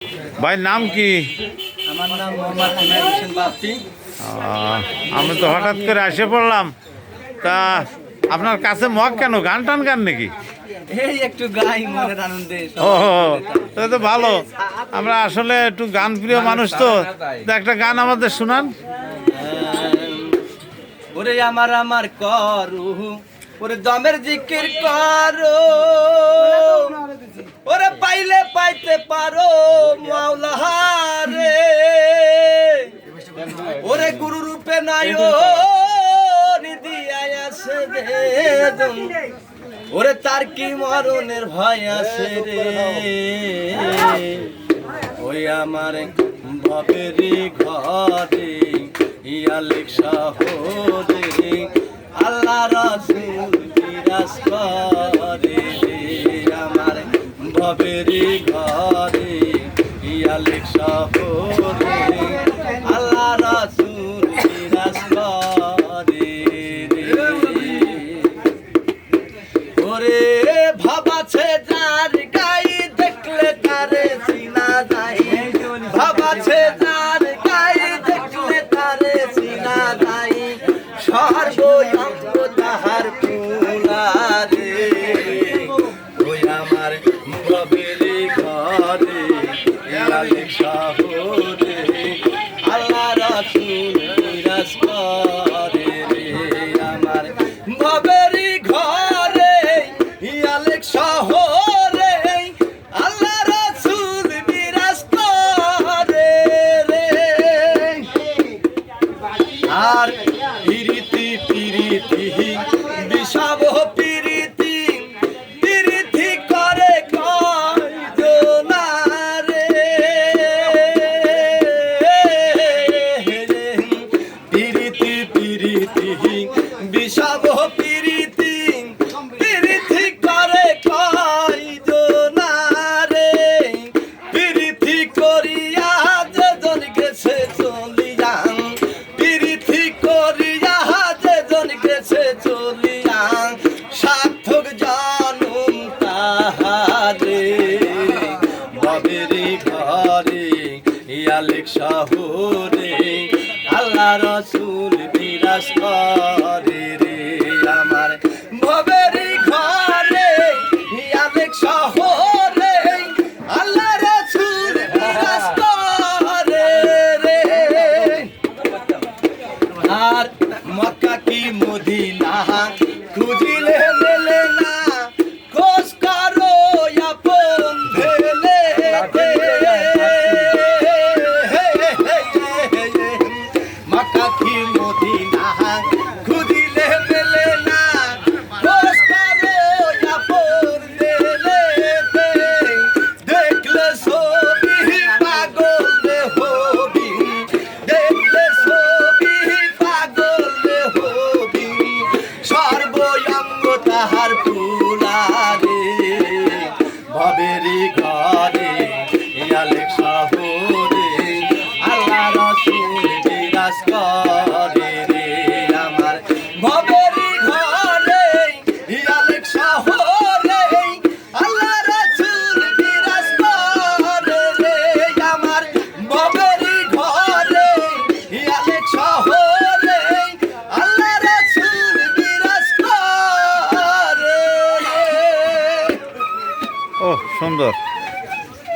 ভাই নাম কি? আমার নাম মোহাম্মদ ইনায়েত হোসেন বাপ্পি। আমি তো হঠাৎ করে এসে পড়লাম, তা আপনার কাছে মগ কেন? গান টান গান নাকি? এই একটু গাই মনের আনন্দে। ও তাহলে তো ভালো। আমরা আসলে একটু গান প্রিয় মানুষ, তো একটা গান আমাদের শোনান। ওরে আমার আমার করু, ওরে দমের জিকির করো, ওরে পাইলে পাইতে পারো মাওলারে, ওরে গুরু রূপে নাই ও নিধি আয়াসে রে, ওরে তার কি মরণের ভয় আছে রে। ওই আমার বাপেরই ঘরে ইয়ালিক শহরে আল্লাহ রাসূল বিরাজ করে রে। আমার বাপেরই ঘরে ইয়ালিক শহরে আল্লাহ রাসূল বিরাজ করে রে। ওরে ভাবাছে যার গাই দেখলে তারে চিনা যায়, ভাবাছে যার গাই দেখলে তারে চিনা যায়, সর্বয়ঙ্গ তাহার ফুলারে। ওই আমার বাপেরই ঘরে ইয়ালিক শহরে আল্লাহ রাসূল বিরাজ করে রে। আমার বাপেরই ঘরে ইয়ালিক শহরে আল্লাহ রাসূল বিরাজ করে রে। আর পিরিতি পিরিতি বিষাব পিরিতি পিরিতি করে কয়জনারে, পিরিতি পিরিতি বিষাব পিরিতি পিরিতি করে কয়জনারে, পিরিতি করিয়া যেজন গেছে চলিয়া, পিরিতি করিয়া যেজন গেছে চলিয়া, সার্থক জনম তাহারে। বাবেরই ঘরে ইয়ালিক শহরে আল্লাহ রাসূল বিরাজ করে রে। আমার বাবেরই ঘরে ইয়ালিক শহরে আল্লাহ রাসূল বিরাজ করে রে। আর মক্কা কি মদিনা খুঁজিলে মেলে না, খোঁজ করো আপন ভেলেতে। মক্কা কি মদিনা খুঁজিলে মেলে না, খোঁজ করো আপন ভেলেতে। দেখলে